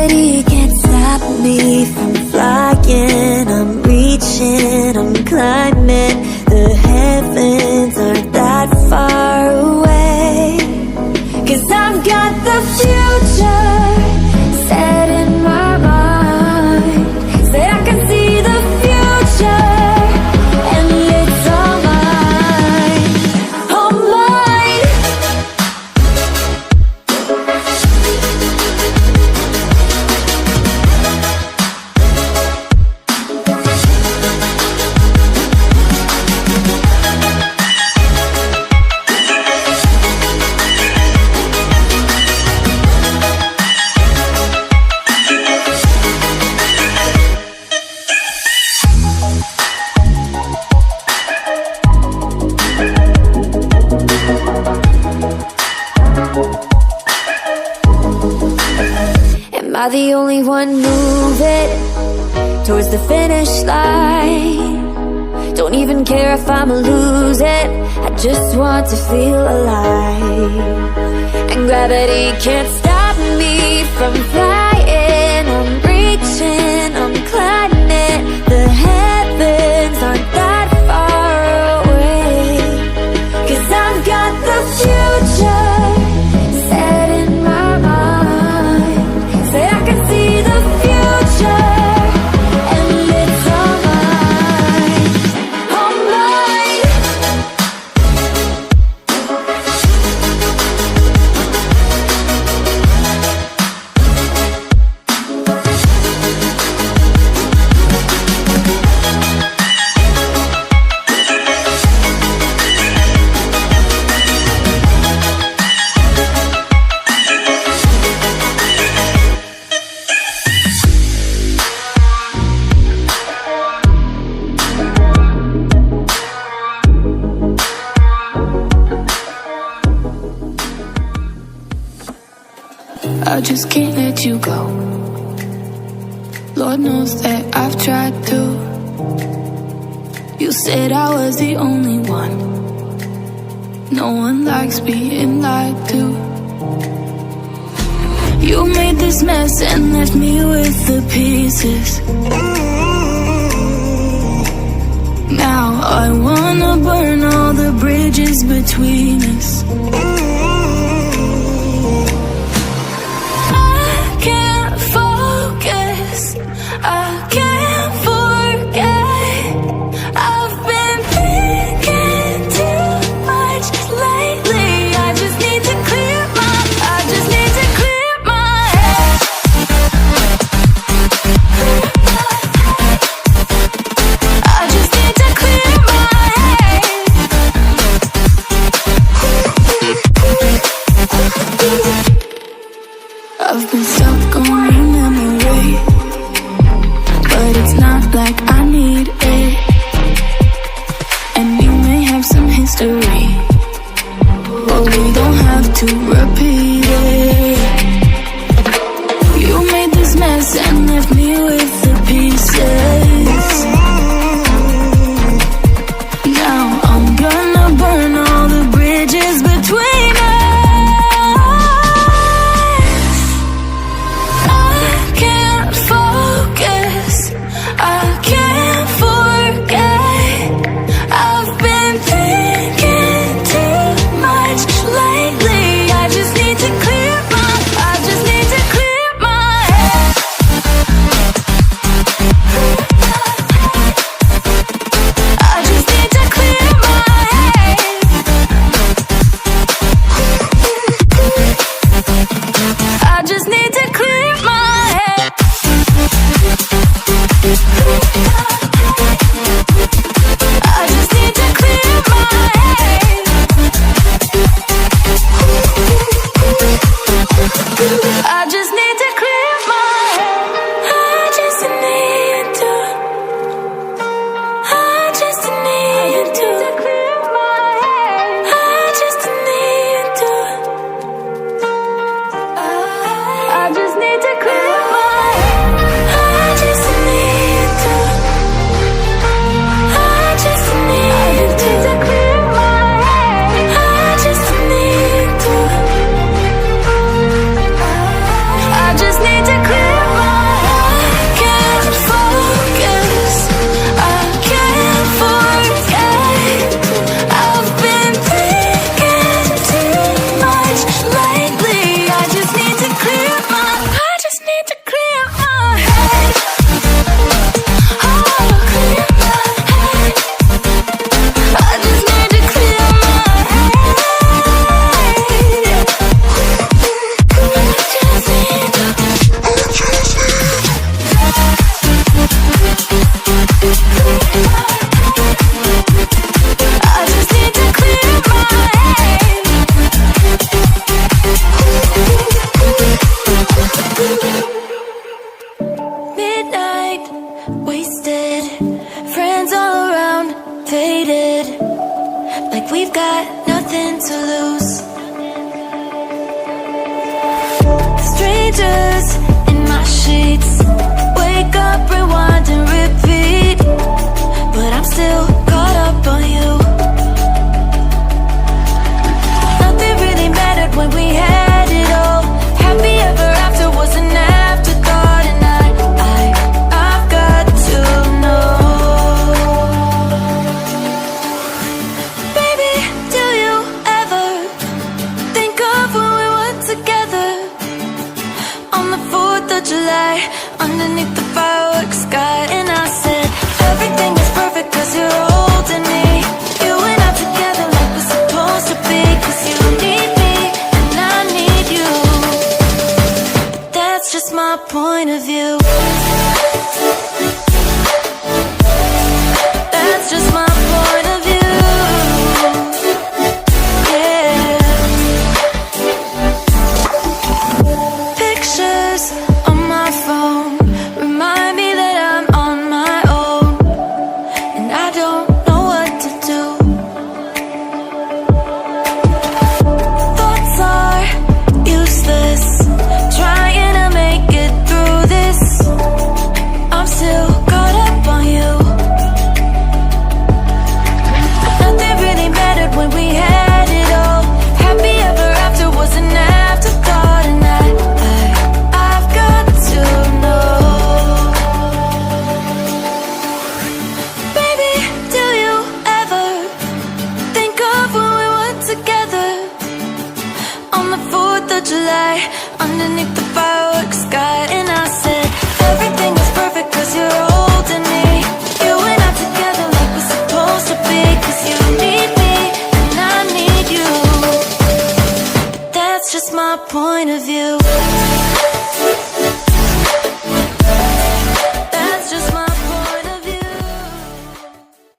gravity can't stop me from flying. I'm reaching, I'm climbing. The heavens aren't that far away. 'Cause I've got the future set in my mind. Said I can see the future, and it's all mine, all mine. Am I the only one moving towards the finish line? Don't even care if I'ma lose it, I just want to feel alive. And gravity can't stop me from flying. I'm reaching, I'm climbing. The heavens aren't that far away. 'Cause I've got the future set in my mind. Say I can see the future, and it's all mine, all mine. I just can't let you go. Lord knows that I've tried to. You said I was the only one. No one likes being lied to. You made this mess and left me with the pieces. Now I wanna burn all the bridges between us. I can't forget. I've been thinking too much lately. I just need to clear my head. I just need to clear my head. underneath the fireworks sky. And I said, everything is perfect cause you're holding me. You and I together like we're supposed to be. Cause you need me and I need you. But that's just my point of view. That's just my point of view. On my phone remind me that I'm on my own, and I don't know what to do. Thoughts are useless, trying to make it through this. I'm still caught up on you. Nothing really mattered when we had it all. Happy ever after was an afterthought, and I've got to know. Baby, do you ever think of when we were together on the 4th of July, underneath the fireworks sky?